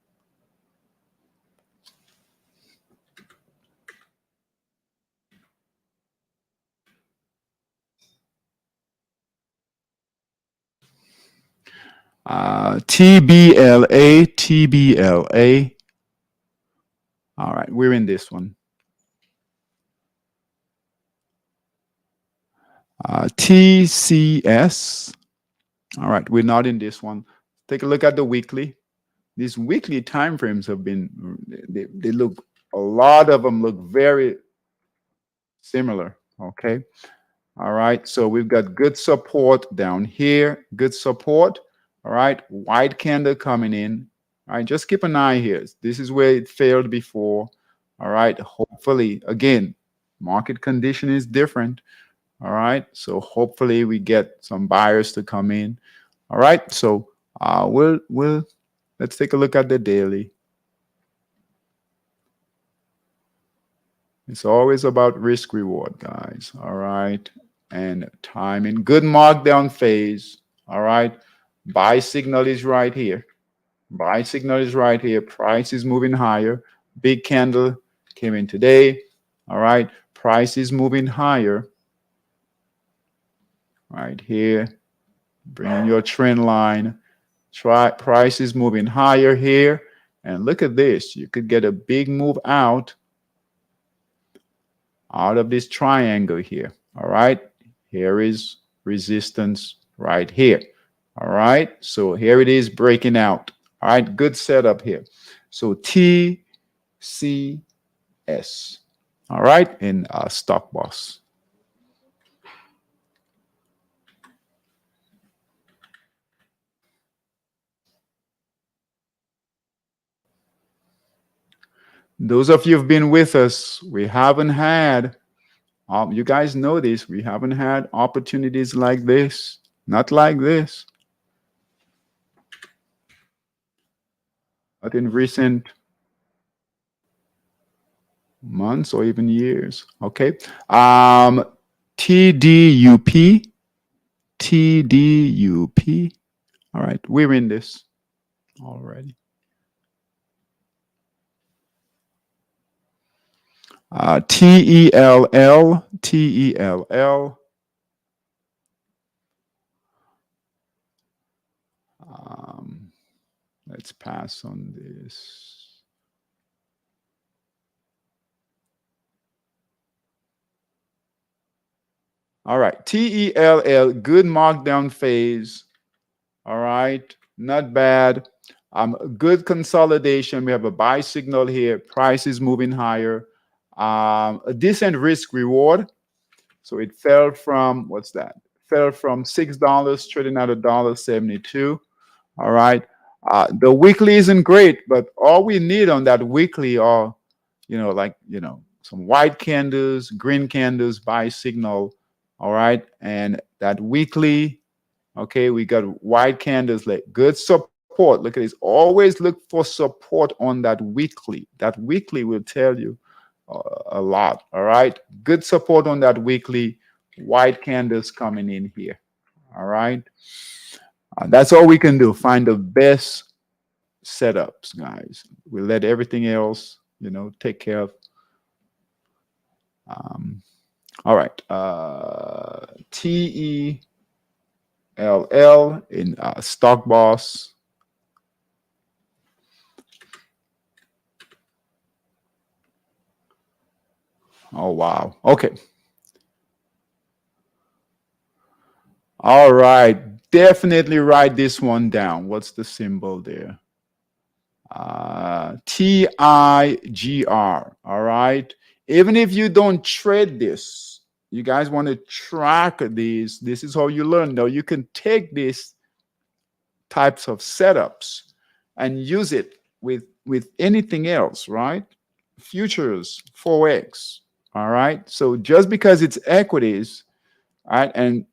TBLA, TBLA. All right, we're in this one. TCS. All right, we're not in this one. Take a look at the weekly. These weekly time frames have been, they look, a lot of them look very similar. Okay. All right. So we've got good support down here. Good support. All right. White candle coming in. All right. Just keep an eye here. This is where it failed before. All right. Hopefully, again, market condition is different. All right. So hopefully we get some buyers to come in. All right. So let's take a look at the daily. It's always about risk reward, guys. All right. And timing. Good markdown phase. All right. Buy signal is right here. Buy signal is right here. Price is moving higher. Big candle came in today. All right. Price is moving higher. Right here. Bring in your trend line. Price is moving higher here. And look at this. You could get a big move out of this triangle here. All right. Here is resistance right here. All right. So here it is breaking out. All right. Good setup here. So TCS. All right. In stock boss. Those of you who've been with us, we haven't had, you guys know this, we haven't had opportunities like this, not like this. But in recent months or even years. Okay. TDUP. TDUP. All right. We're in this already. TELL. TELL. Let's pass on this. All right, TELL, good markdown phase. All right, not bad. Good consolidation. We have a buy signal here. Price is moving higher. A decent risk reward. So it fell from, what's that? Fell from $6 trading at $1.72. All right. The weekly isn't great, but all we need on that weekly are, some white candles, green candles, buy signal. All right. And that weekly, okay, we got white candles, like good support. Look at this. Always look for support on that weekly. That weekly will tell you a lot. All right. Good support on that weekly. white candles coming in here. All right. That's all we can do. Find the best setups, guys. We let everything else, take care of. All right. TELL in Stock Boss. Oh, wow. Okay. All right. Definitely write this one down. What's the symbol there? TIGR. All right. Even if you don't trade this, you guys want to track these. This is how you learn. Now, you can take these types of setups and use it with anything else, right? Futures, Forex. All right. So just because it's equities, right, and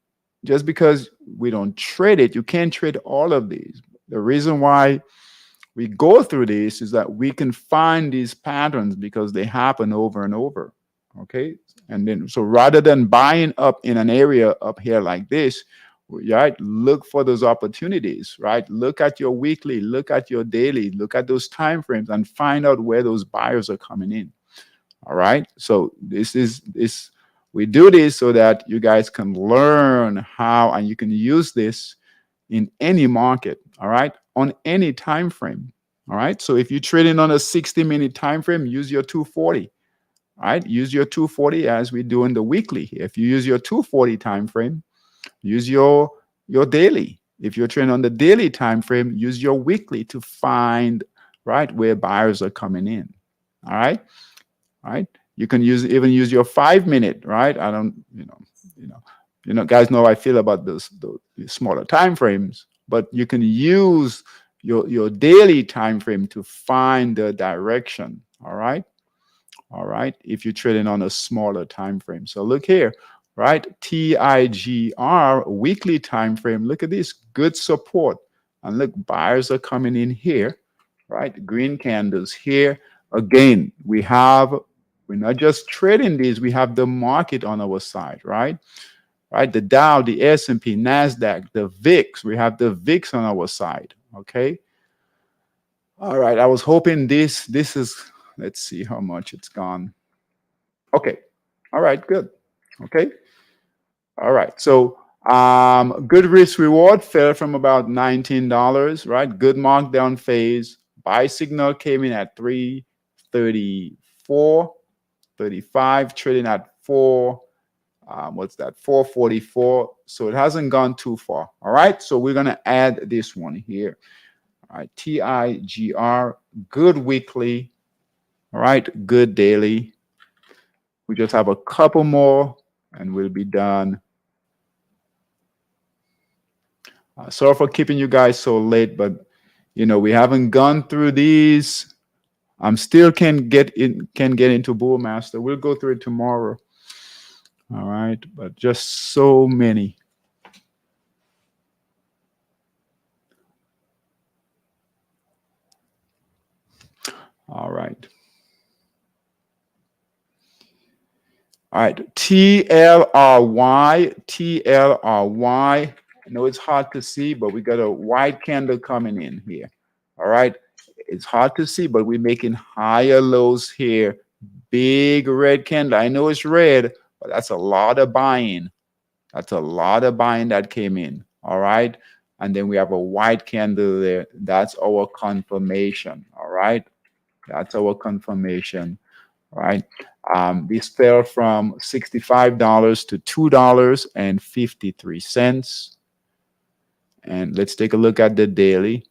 just because we don't trade it, you can't trade all of these. The reason why we go through this is that we can find these patterns because they happen over and over. Okay. And then, so rather than buying up in an area up here like this, right, look for those opportunities, right? Look at your weekly, look at your daily, look at those time frames and find out where those buyers are coming in. All right. So this we do this so that you guys can learn how, and you can use this in any market. All right. On any time frame. All right. So if you're trading on a 60-minute time frame, use your 240. All right. Use your 240 as we do in the weekly here. If you use your 240 time frame, use your daily. If you're trading on the daily time frame, use your weekly to find, right, where buyers are coming in. All right. All right. You can even use your 5-minute, right? I don't, guys know how I feel about those smaller time frames, but you can use your daily time frame to find the direction. All right. All right. If you're trading on a smaller time frame. So look here, right? TIGR weekly time frame. Look at this, good support. And look, buyers are coming in here, right? Green candles here. Again, we're not just trading these, we have the market on our side, right? Right, the Dow, the S&P, NASDAQ, the VIX. We have the VIX on our side, okay? All right, I was hoping this is, let's see how much it's gone. Okay, all right, good, okay? All right, so good risk reward fell from about $19, right? Good markdown phase. Buy signal came in at 334, 35, trading at 4. What's that? 444. So it hasn't gone too far. All right. So we're going to add this one here. All right. TIGR, good weekly. All right. Good daily. We just have a couple more and we'll be done. Sorry for keeping you guys so late, but we haven't gone through these. I'm still can get into Bullmaster. We'll go through it tomorrow. All right, but just so many. All right. All right, TLRY. I know it's hard to see, but we got a white candle coming in here. All right, it's hard to see, but we're making higher lows here. Big red candle. I know it's red, but that's a lot of buying. That's a lot of buying that came in. All right, and then we have a white candle there. That's our confirmation. All right, that's our confirmation. Right. This fell from $65 to $2.53. And let's take a look at the daily.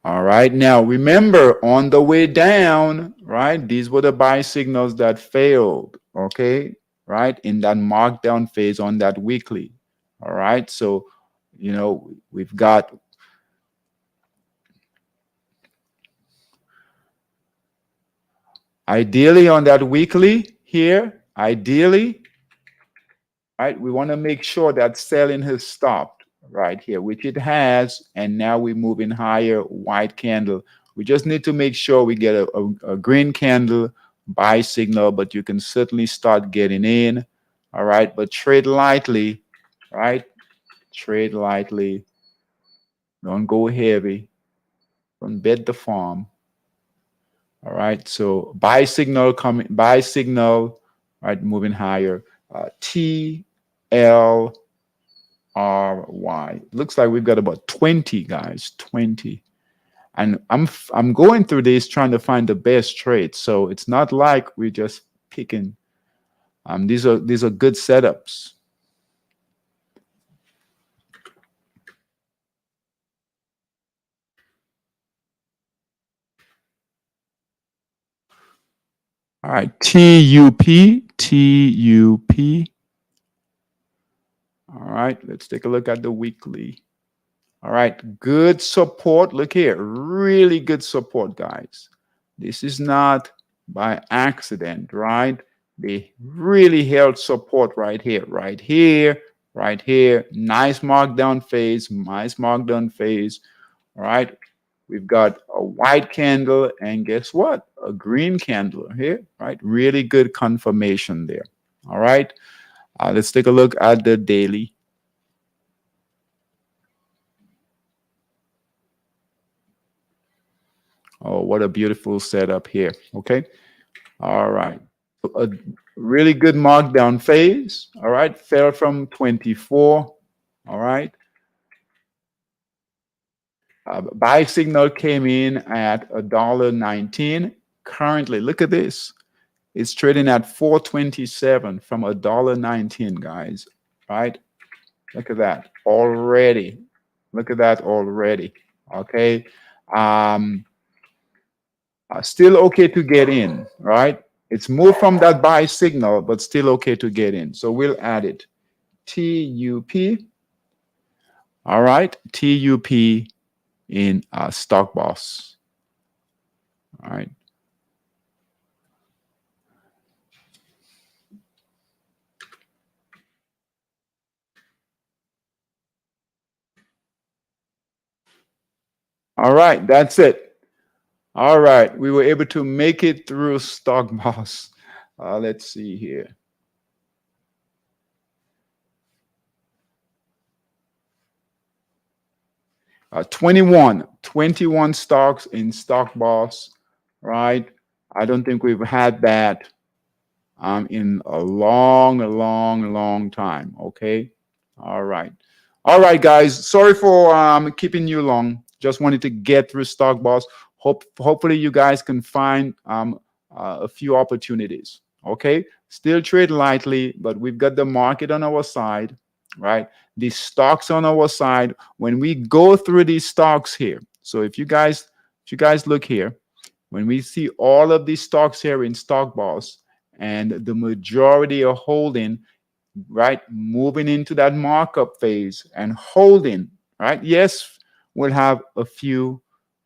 All right. Now, remember, on the way down, right, these were the buy signals that failed, okay, right, in that markdown phase on that weekly. All right. So, we've got ideally on that weekly here, ideally, right, we want to make sure that selling has stopped right here, which it has, and now we're moving higher, white candle. We just need to make sure we get a green candle buy signal, but you can certainly start getting in. All right, but trade lightly, right? Trade lightly. Don't go heavy. Don't bet the farm. All right, so buy signal coming, buy signal, right, moving higher. TLRY. Looks like we've got about 20 guys, 20. And I'm going through this trying to find the best trade. So it's not like we're just picking. These are good setups. All right, TUP. All right, let's take a look at the weekly. All right, good support. Look here, really good support, guys. This is not by accident, right? They really held support right here, right here, right here. Nice markdown phase, nice markdown phase. All right, we've got a white candle, and guess what? A green candle here, right? Really good confirmation there. All right, let's take a look at the daily. Oh, what a beautiful setup here. Okay. All right. A really good markdown phase. All right. Fell from 24. All right. Buy signal came in at $1.19. Currently, look at this. It's trading at 427 from $1.19, guys. Right. Look at that already. Look at that already. Okay. Still okay to get in, right? It's moved from that buy signal, but still okay to get in. So we'll add it. TUP. All right, TUP in Stock Boss. All right. All right, that's it. All right, we were able to make it through Stock Boss. Let's see here. Uh, 21 stocks in Stock Boss, right? I don't think we've had that in a long time. Okay. All right. All right, guys. Sorry for keeping you long. Just wanted to get through Stock Boss. Hopefully you guys can find a few opportunities. Okay. Still trade lightly, but we've got the market on our side, right? The stocks on our side. When we go through these stocks here, so if you guys look here, when we see all of these stocks here in Stock Boss, and the majority are holding, right, moving into that markup phase and holding, right? Yes, we'll have a few,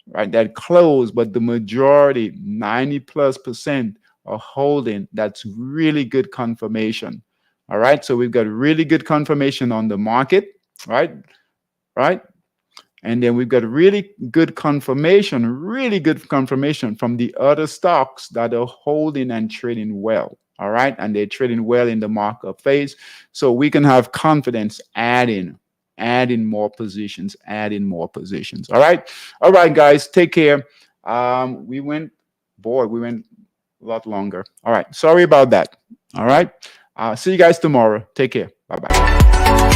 right, that close, but the majority, 90+% are holding. That's really good confirmation. All right, so we've got really good confirmation on the market, right? And then we've got really good confirmation from the other stocks that are holding and trading well. All right. And they're trading well in the markup phase. So we can have confidence adding more positions. All right. All right, guys. Take care. We went a lot longer. All right. Sorry about that. All right. See you guys tomorrow. Take care. Bye-bye.